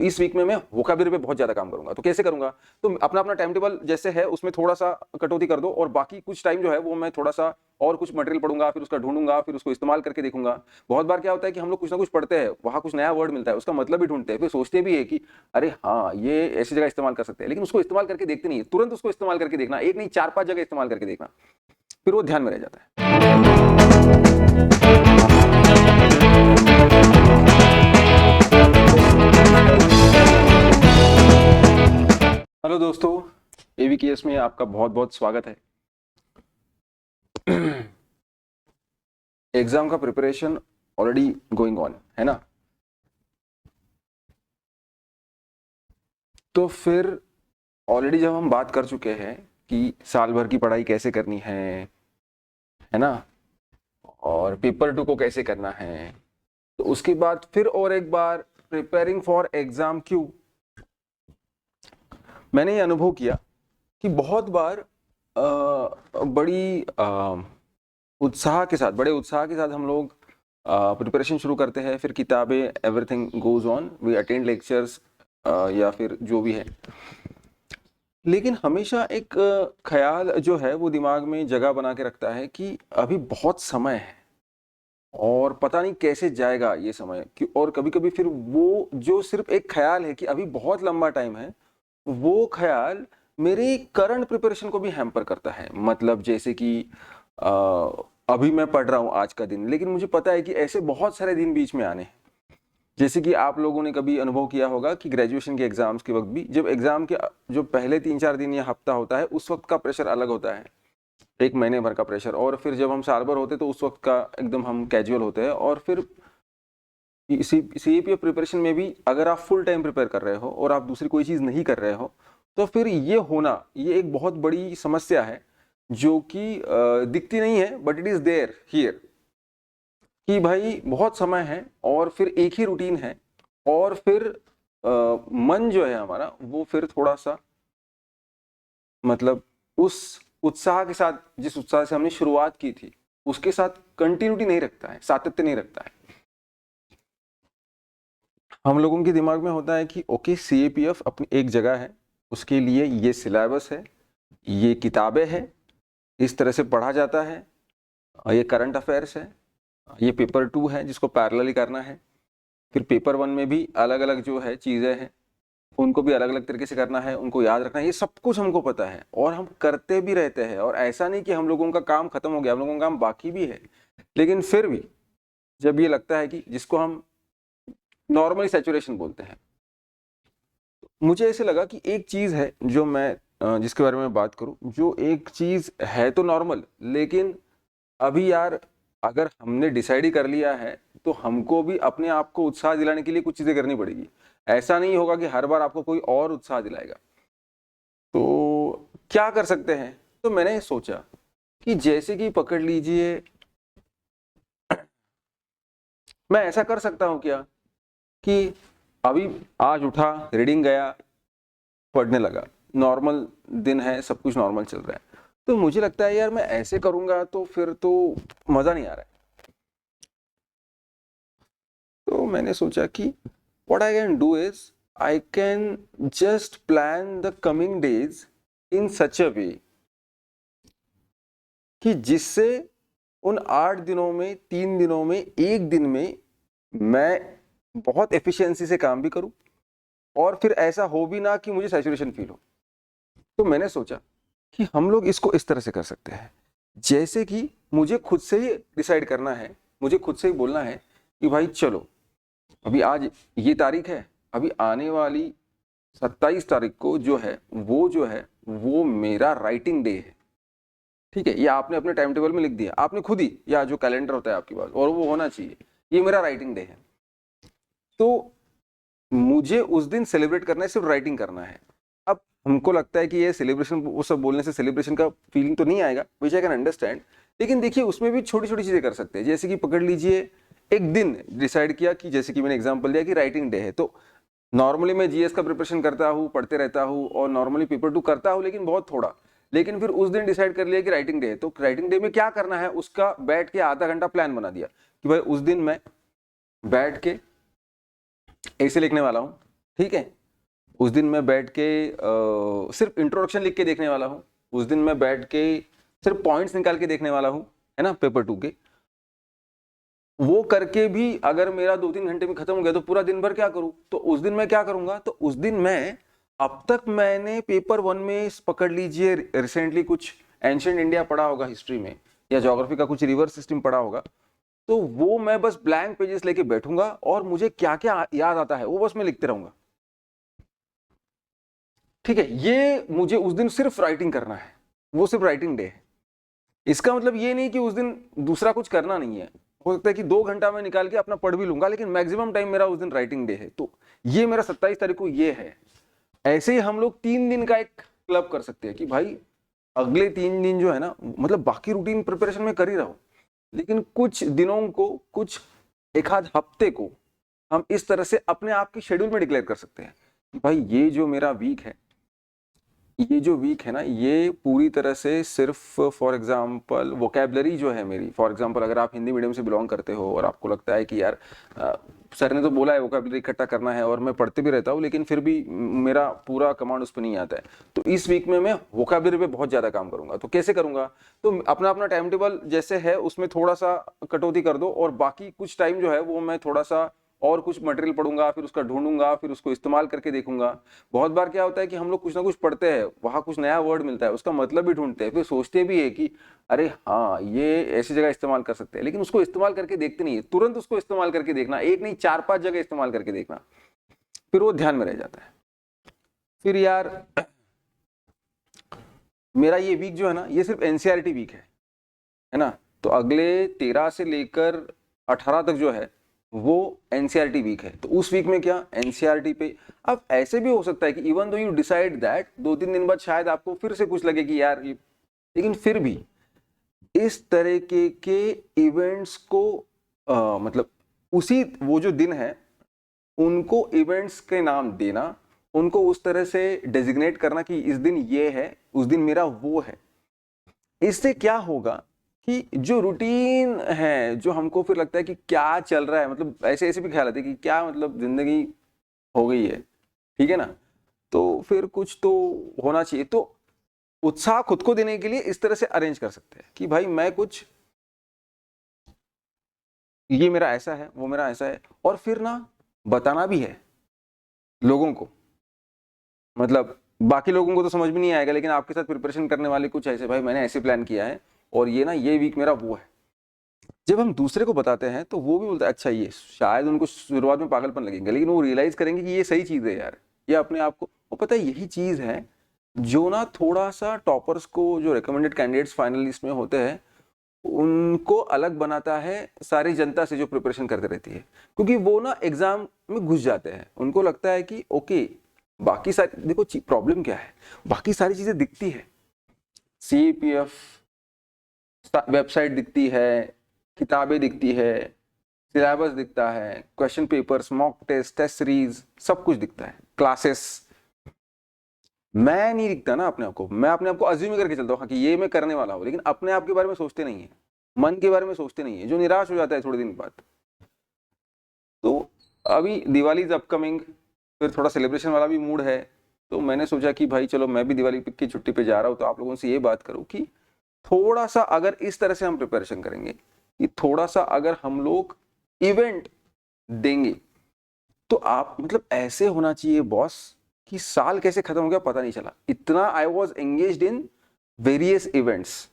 इस वीक में मैं वोकैबुलरी पे बहुत ज्यादा काम करूंगा। तो कैसे करूंगा, तो अपना अपना टाइम टेबल जैसे है उसमें थोड़ा सा कटौती कर दो, और बाकी कुछ टाइम जो है वो मैं थोड़ा सा और कुछ मटेरियल पढ़ूंगा, फिर उसका ढूंढूंगा, फिर उसको इस्तेमाल करके देखूंगा। बहुत बार क्या होता है कि हम लोग कुछ ना कुछ पढ़ते हैं, वहां कुछ नया वर्ड मिलता है, उसका मतलब भी ढूंढते हैं, फिर सोचते भी है कि अरे हाँ ये ऐसी जगह इस्तेमाल कर सकते हैं, लेकिन उसको इस्तेमाल करके देखते नहीं है। तुरंत उसको इस्तेमाल करके देखना, एक नहीं 4-5 जगह इस्तेमाल करके देखना, फिर वो ध्यान में रह जाता है। हेलो दोस्तों, एवीकेएस में आपका बहुत बहुत स्वागत है। एग्जाम का प्रिपरेशन ऑलरेडी गोइंग ऑन है ना, तो फिर ऑलरेडी जब हम बात कर चुके हैं कि साल भर की पढ़ाई कैसे करनी है ना, और पेपर 2 को कैसे करना है, तो उसके बाद फिर और एक बार प्रिपेयरिंग फॉर एग्जाम क्यों, मैंने ये अनुभव किया कि बहुत बार बड़ी बड़े उत्साह के साथ हम लोग प्रिपरेशन शुरू करते हैं, फिर किताबें, everything goes on, we attend lectures या फिर जो भी है, लेकिन हमेशा एक ख्याल जो है वो दिमाग में जगह बना के रखता है कि अभी बहुत समय है और पता नहीं कैसे जाएगा ये समय और कभी कभी फिर वो जो सिर्फ एक ख्याल है कि अभी बहुत लंबा टाइम है, वो ख्याल मेरी करंट प्रिपरेशन को भी हैम्पर करता है। मतलब जैसे कि अभी मैं पढ़ रहा हूँ आज का दिन, लेकिन मुझे पता है कि ऐसे बहुत सारे दिन बीच में आने हैं। जैसे कि आप लोगों ने कभी अनुभव किया होगा कि ग्रेजुएशन के एग्जाम्स के वक्त भी, जब एग्जाम के जो पहले 3-4 दिन या हफ्ता होता है, उस वक्त का प्रेशर अलग होता है, एक महीने भर का प्रेशर, और फिर जब हम साल भर होते तो उस वक्त का एकदम हम कैजुअल होते हैं। और फिर सीएपीएफ प्रिपरेशन में भी अगर आप फुल टाइम प्रिपेयर कर रहे हो और आप दूसरी कोई चीज़ नहीं कर रहे हो, तो फिर ये एक बहुत बड़ी समस्या है जो कि दिखती नहीं है, but it is there here, कि भाई बहुत समय है और फिर एक ही रूटीन है, और फिर मन जो है हमारा वो फिर थोड़ा सा, मतलब उस उत्साह के साथ, जिस उत्साह से हमने शुरुआत की थी उसके साथ कंटिन्यूटी नहीं रखता है, सातत्य नहीं रखता है। हम लोगों के दिमाग में होता है कि ओके, सीएपीएफ अपनी एक जगह है, उसके लिए ये सिलेबस है, ये किताबें हैं, इस तरह से पढ़ा जाता है, ये करंट अफेयर्स है, ये पेपर 2 है जिसको पैरेलली करना है, फिर पेपर 1 में भी अलग अलग जो है चीज़ें हैं उनको भी अलग अलग तरीके से करना है, उनको याद रखना है, ये सब कुछ हमको पता है और हम करते भी रहते हैं। और ऐसा नहीं कि हम लोगों का काम खत्म हो गया, हम लोगों का काम बाकी भी है, लेकिन फिर भी जब ये लगता है कि जिसको हम नॉर्मली सैचुरेशन बोलते हैं, मुझे ऐसे लगा कि एक चीज़ है जो मैं जिसके बारे में बात करूं, जो एक चीज़ है तो नॉर्मल, लेकिन अभी यार अगर हमने डिसाइड ही कर लिया है तो हमको भी अपने आप को उत्साह दिलाने के लिए कुछ चीज़ें करनी पड़ेगी। ऐसा नहीं होगा कि हर बार आपको कोई और उत्साह दिलाएगा। तो क्या कर सकते हैं, तो मैंने सोचा कि जैसे कि पकड़ लीजिए, मैं ऐसा कर सकता हूँ क्या कि अभी आज उठा, रीडिंग गया, पढ़ने लगा, नॉर्मल दिन है, सब कुछ नॉर्मल चल रहा है, तो मुझे लगता है यार मैं ऐसे करूंगा तो फिर तो मज़ा नहीं आ रहा है। तो मैंने सोचा कि what I can do is I can just plan the coming days in such a way कि जिससे उन 8 दिनों में, 3 दिनों में, एक दिन में मैं बहुत एफिशिएंसी से काम भी करूं और फिर ऐसा हो भी ना कि मुझे सैचुरेशन फील हो। तो मैंने सोचा कि हम लोग इसको इस तरह से कर सकते हैं, जैसे कि मुझे खुद से ही डिसाइड करना है, मुझे खुद से ही बोलना है कि भाई चलो, अभी आज ये तारीख है, अभी आने वाली 27 तारीख को जो है वो मेरा राइटिंग डे है। ठीक है, ये आपने अपने टाइम टेबल में लिख दिया, आपने खुद ही, या जो कैलेंडर होता है आपके पास, और वो होना चाहिए, ये मेरा राइटिंग डे है। तो मुझे उस दिन सेलिब्रेट करना है, सिर्फ राइटिंग करना है। अब हमको लगता है कि ये सेलिब्रेशन, वो सब बोलने से सेलिब्रेशन का फीलिंग तो नहीं आएगा, विच आई कैन अंडरस्टैंड, लेकिन देखिए उसमें भी छोटी छोटी चीज़ें कर सकते हैं। जैसे कि पकड़ लीजिए, एक दिन डिसाइड किया कि जैसे कि मैंने एग्जाम्पल दिया कि राइटिंग डे है, तो नॉर्मली मैं जीएस का प्रिपरेशन करता हूँ, पढ़ते रहता हूँ, और नॉर्मली पेपर 2 करता हूँ, लेकिन बहुत थोड़ा। लेकिन फिर उस दिन डिसाइड कर लिया कि राइटिंग डे है, तो राइटिंग डे में क्या करना है उसका बैठ के आधा घंटा प्लान बना दिया कि भाई उस दिन मैं बैठ के ऐसे लिखने वाला हूँ, ठीक है। उस दिन मैं बैठ के सिर्फ इंट्रोडक्शन लिख के देखने वाला हूँ, उस दिन मैं बैठ के सिर्फ पॉइंट्स निकाल के देखने वाला हूँ, है ना, पेपर 2 के। वो करके भी अगर मेरा 2-3 घंटे में खत्म हो गया तो पूरा दिन भर क्या करूं? तो उस दिन मैं क्या करूंगा? तो उस दिन मैं, अब तक मैंने पेपर 1 में पकड़ लीजिए रिसेंटली कुछ एंशिएंट इंडिया पढ़ा होगा हिस्ट्री में, या ज्योग्राफी का कुछ रिवर सिस्टम पढ़ा होगा, तो वो मैं बस ब्लैंक पेजेस लेके बैठूंगा और मुझे क्या क्या याद आता है वो बस मैं लिखते रहूंगा। ठीक है, ये मुझे उस दिन सिर्फ राइटिंग करना है, वो सिर्फ राइटिंग डे है। इसका मतलब ये नहीं कि उस दिन दूसरा कुछ करना नहीं है, हो सकता है कि 2 घंटा मैं निकाल के अपना पढ़ भी लूंगा, लेकिन मैक्सिमम टाइम मेरा उस दिन राइटिंग डे है। तो ये मेरा 27 तारीख को ये है। ऐसे ही हम लोग 3 दिन का एक क्लब कर सकते हैं कि भाई अगले 3 दिन जो है ना, मतलब बाकी रूटीन प्रिपरेशन में कर ही रहो, लेकिन कुछ दिनों को, कुछ एक आध हफ्ते को हम इस तरह से अपने आप की शेड्यूल में डिक्लेयर कर सकते हैं कि भाई ये जो मेरा वीक है, ये जो वीक है ना, ये पूरी तरह से सिर्फ फॉर एग्जांपल वोकैबलरी जो है मेरी, फॉर एग्जांपल अगर आप हिंदी मीडियम से बिलोंग करते हो और आपको लगता है कि यार सर ने तो बोला है वोकैबलरी इकट्ठा करना है और मैं पढ़ते भी रहता हूँ, लेकिन फिर भी मेरा पूरा कमांड उस पर नहीं आता है, तो इस वीक में मैं वोकैबलरी पे बहुत ज़्यादा काम करूंगा। तो कैसे करूंगा? तो अपना अपना टाइम टेबल जैसे है उसमें थोड़ा सा कटौती कर दो, और बाकी कुछ टाइम जो है वो मैं थोड़ा सा और कुछ मटेरियल पढ़ूंगा, फिर उसका ढूंढूंगा, फिर उसको इस्तेमाल करके देखूंगा। बहुत बार क्या होता है कि हम लोग कुछ ना कुछ पढ़ते हैं, वहां कुछ नया वर्ड मिलता है, उसका मतलब भी ढूंढते हैं, फिर सोचते भी है कि अरे हाँ ये ऐसी जगह इस्तेमाल कर सकते हैं, लेकिन उसको इस्तेमाल करके देखते नहीं है। तुरंत उसको इस्तेमाल करके देखना, एक नहीं 4-5 जगह इस्तेमाल करके देखना, फिर वो ध्यान में रह जाता है। फिर यार मेरा ये वीक जो है ना, ये सिर्फ एनसीईआरटी वीक है ना, तो अगले 13 से लेकर 18 तक जो है वो एनसीईआरटी वीक है। तो उस वीक में क्या एनसीईआरटी पे, अब ऐसे भी हो सकता है कि even though you decide that 2-3 दिन बाद शायद आपको फिर से कुछ लगे कि यार ये, लेकिन फिर भी इस तरह के इवेंट्स को मतलब उसी वो जो दिन है उनको इवेंट्स के नाम देना, उनको उस तरह से डेजिग्नेट करना कि इस दिन ये है, उस दिन मेरा वो है। इससे क्या होगा कि जो रूटीन है, जो हमको फिर लगता है कि क्या चल रहा है, मतलब ऐसे ऐसे भी ख्याल आते हैं कि क्या मतलब जिंदगी हो गई है, ठीक है ना, तो फिर कुछ तो होना चाहिए। तो उत्साह खुद को देने के लिए इस तरह से अरेंज कर सकते हैं कि भाई मैं कुछ, ये मेरा ऐसा है, वो मेरा ऐसा है, और फिर ना बताना भी है लोगों को। मतलब बाकी लोगों को तो समझ भी नहीं आएगा, लेकिन आपके साथ प्रिपरेशन करने वाले कुछ ऐसे, भाई मैंने ऐसे प्लान किया है और ये ना ये वीक मेरा वो है। जब हम दूसरे को बताते हैं तो वो भी बोलते हैं अच्छा, ये शायद उनको शुरुआत में पागलपन लगेगा, लेकिन वो रियलाइज करेंगे कि ये सही चीज है यार, ये अपने आप को, वो पता है यही चीज है जो ना थोड़ा सा टॉपर्स को, जो रिकमेंडेड कैंडिडेट्स फाइनलिस्ट में होते हैं, उनको अलग बनाता है सारी जनता से जो प्रिपरेशन करते रहती है। क्योंकि वो ना एग्जाम में घुस जाते हैं, उनको लगता है कि ओके बाकी सारी, देखो प्रॉब्लम क्या है, बाकी सारी चीजें दिखती है, सीपीएफ वेबसाइट दिखती है, किताबें दिखती है, सिलेबस दिखता है, question papers, mock test, test series, सब कुछ दिखता है, क्लासेस। मैं नहीं दिखता ना अपने आप को, मैं अपने आप को अज्यूम करके चलता हूँ कि ये मैं करने वाला हूँ, लेकिन अपने आप के बारे में सोचते नहीं है, मन के बारे में सोचते नहीं है, जो निराश हो जाता है थोड़े दिन बाद। तो अभी दिवाली इज अपकमिंग, फिर थोड़ा सेलिब्रेशन वाला भी मूड है, तो मैंने सोचा कि भाई चलो मैं भी दिवाली की छुट्टी पे जा रहा हूँ, तो आप लोगों से ये बात करूँ कि थोड़ा सा अगर इस तरह से हम प्रिपरेशन करेंगे कि थोड़ा सा अगर हम लोग इवेंट देंगे, तो आप मतलब ऐसे होना चाहिए बॉस कि साल कैसे खत्म हो गया पता नहीं चला, इतना I was engaged in various events.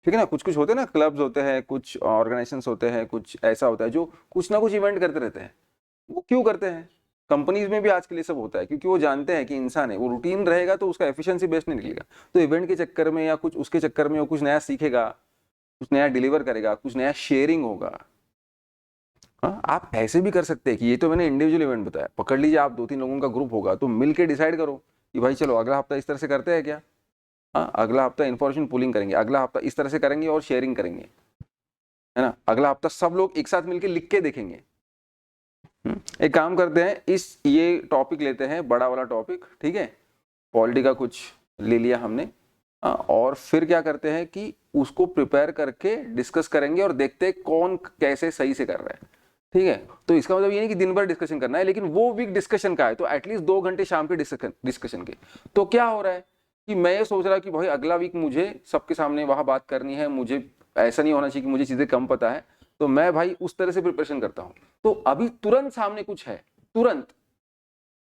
ठीक है ना, कुछ कुछ होते हैं ना, क्लब्स होते हैं, कुछ ऑर्गेनाइजेशंस होते हैं, कुछ ऐसा होता है जो कुछ ना कुछ इवेंट करते रहते हैं। वो क्यों करते हैं? कंपनीज में भी आज के लिए सब होता है, क्योंकि वो जानते हैं कि इंसान है, वो रूटीन रहेगा तो उसका एफिशिएंसी बेस्ट नहीं निकलेगा, तो इवेंट के चक्कर में या कुछ उसके चक्कर में वो कुछ नया सीखेगा, कुछ नया डिलीवर करेगा, कुछ नया शेयरिंग होगा। हाँ, आप ऐसे भी कर सकते हैं कि ये तो मैंने इंडिविजुअल इवेंट बताया, पकड़ लीजिए आप 2-3 लोगों का ग्रुप होगा, तो मिल के डिसाइड करो कि भाई चलो अगला हफ्ता इस तरह से करते हैं क्या, हाँ अगला हफ्ता इन्फॉर्मेशन पुलिंग करेंगे, अगला हफ्ता इस तरह से करेंगे और शेयरिंग करेंगे, है ना, अगला हफ्ता सब लोग एक साथ मिलके लिख के देखेंगे। एक काम करते हैं, इस ये टॉपिक लेते हैं, बड़ा वाला टॉपिक, ठीक है, पॉलिटी का कुछ ले लिया हमने, और फिर क्या करते हैं कि उसको प्रिपेयर करके डिस्कस करेंगे और देखते हैं कौन कैसे सही से कर रहा है। ठीक है। तो इसका मतलब ये नहीं कि दिन भर डिस्कशन करना है, लेकिन वो वीक डिस्कशन का है तो एटलीस्ट 2 घंटे शाम के डिस्कशन के। तो क्या हो रहा है कि मैं ये सोच रहा कि भाई अगला वीक मुझे सबके सामने वहां बात करनी है, मुझे ऐसा नहीं होना चाहिए कि मुझे चीजें कम पता है, तो मैं भाई उस तरह से प्रिपरेशन करता हूं। तो अभी तुरंत सामने कुछ है, तुरंत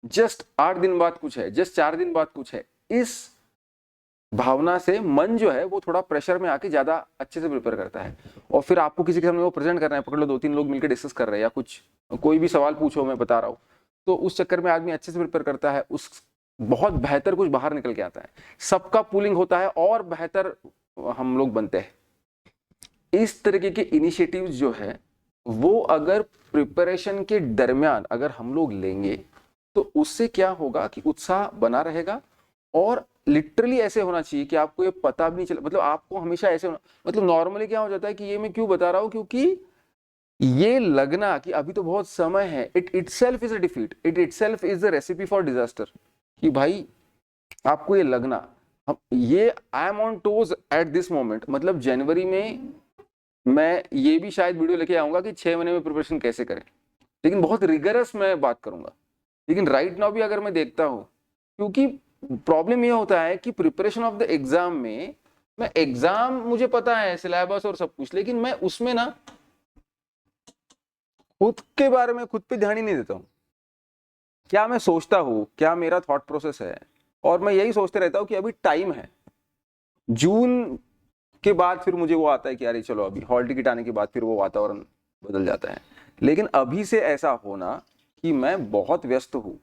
जस्ट 8 दिन बाद कुछ है, जस्ट 4 दिन बाद कुछ है, इस भावना से मन जो है वो थोड़ा प्रेशर में आके ज्यादा अच्छे से प्रिपेयर करता है। और फिर आपको किसी के सामने वो प्रेजेंट करना है, पकड़ लो 2-3 लोग मिलकर डिस्कस कर रहे हैं या कुछ, कोई भी सवाल पूछो, मैं बता रहा हूँ, तो उस चक्कर में आदमी अच्छे से प्रिपेयर करता है, उस बहुत बेहतर कुछ बाहर निकल के आता है, सबका पूलिंग होता है और बेहतर हम लोग बनते हैं। इस तरीके के इनिशिएटिव्स जो है वो अगर प्रिपरेशन के दरमियान अगर हम लोग लेंगे तो उससे क्या होगा कि उत्साह बना रहेगा। और लिटरली ऐसे होना चाहिए कि आपको ये पता भी नहीं चला, मतलब आपको हमेशा ऐसे होना, मतलब नॉर्मली क्या हो जाता है कि ये मैं क्यों बता रहा हूं, क्योंकि ये लगना कि अभी तो बहुत समय है, it itself is a defeat, it itself is the recipe for disaster. कि भाई आपको ये लगना, हम ये I am on toes at this moment, मतलब जनवरी में मैं ये भी शायद वीडियो लेके आऊंगा कि 6 महीने में प्रिपरेशन कैसे करें, लेकिन बहुत रिगरस मैं बात करूंगा। लेकिन राइट नाउ भी अगर मैं देखता हूं, क्योंकि प्रॉब्लम ये होता है कि प्रिपरेशन ऑफ द एग्जाम में, मैं एग्जाम मुझे पता है सिलेबस और सब कुछ, लेकिन मैं उसमें ना खुद के बारे में खुद पे ध्यान ही नहीं देता हूँ। क्या मैं सोचता हूँ, क्या मेरा थॉट प्रोसेस है, और मैं यही सोचते रहता हूँ कि अभी टाइम है। जून के बाद फिर मुझे वो आता है कि यार चलो अभी हॉल टिकट आने के बाद फिर वो वातावरण बदल जाता है। लेकिन अभी से ऐसा होना कि मैं बहुत व्यस्त हूँ,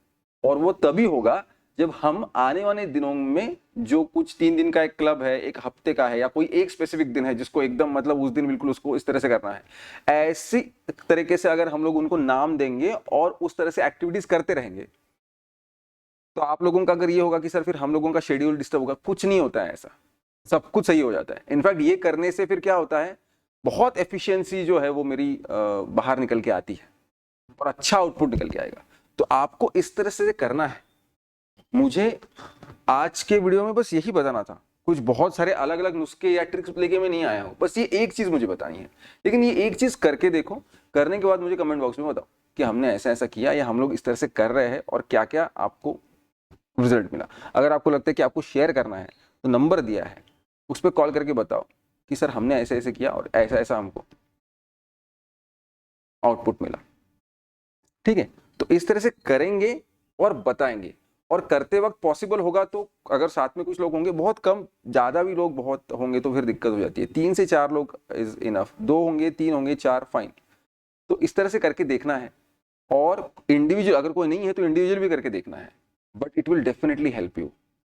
और वो तभी होगा जब हम आने वाले दिनों में जो कुछ 3 दिन का एक क्लब है, एक हफ्ते का है, या कोई एक स्पेसिफिक दिन है जिसको एकदम मतलब उस दिन बिल्कुल उसको इस तरह से करना है, ऐसी तरीके से अगर हम लोग उनको नाम देंगे और उस तरह से एक्टिविटीज करते रहेंगे, तो आप लोगों का अगर ये होगा कि सर फिर हम लोगों का शेड्यूल डिस्टर्ब होगा, कुछ नहीं होता है ऐसा, सब कुछ सही हो जाता है। इनफैक्ट ये करने से फिर क्या होता है, बहुत एफिशिएंसी जो है वो मेरी बाहर निकल के आती है और अच्छा आउटपुट निकल के आएगा। तो आपको इस तरह से करना है। मुझे आज के वीडियो में बस यही बताना था, कुछ बहुत सारे अलग अलग नुस्खे या ट्रिक्स लेके मैं नहीं आया हूं, बस ये एक चीज मुझे बतानी है। लेकिन ये एक चीज करके देखो, करने के बाद मुझे कमेंट बॉक्स में बताओ कि हमने ऐसा ऐसा किया या हम लोग इस तरह से कर रहे हैं और क्या क्या आपको रिजल्ट मिला। अगर आपको लगता है कि आपको शेयर करना है तो नंबर दिया है, उस पर कॉल करके बताओ कि सर हमने ऐसे ऐसे किया और ऐसा ऐसा हमको आउटपुट मिला। ठीक है, तो इस तरह से करेंगे और बताएंगे। और करते वक्त पॉसिबल होगा तो अगर साथ में कुछ लोग होंगे, बहुत कम, ज्यादा भी लोग बहुत होंगे तो फिर दिक्कत हो जाती है, 3 से 4 लोग इज इनफ, 2 होंगे, 3 होंगे, 4 फाइन। तो इस तरह से करके देखना है। और इंडिविजुअल अगर कोई नहीं है तो इंडिविजुअल भी करके देखना है, but it will definitely help you.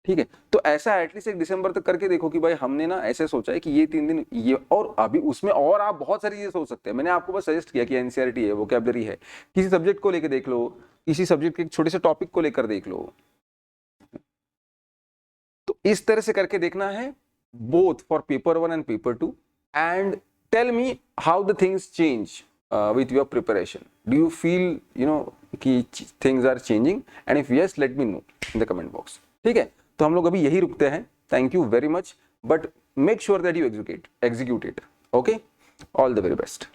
ठीक है, तो ऐसा एटलीस्ट 1 दिसंबर तक करके देखो कि भाई हमने ना ऐसे सोचा है कि ये 3 दिन ये, और अभी उसमें और आप बहुत सारी चीजें सोच सकते हैं। मैंने आपको बस सजेस्ट किया कि एनसीईआरटी है, वोकैबुलरी है, किसी सब्जेक्ट को लेकर देख लो, किसी सब्जेक्ट के छोटे से टॉपिक को लेकर देख लो। तो इस तरह से करके देखना है, both for paper 1 and paper 2, and tell me how the things change with your preparation. Do you feel कि things are changing, and if yes, let me know in the comment box. ठीक है, तो हम लोग अभी यही रुकते हैं। Thank you very much, but make sure that you execute it. Okay, all the very best.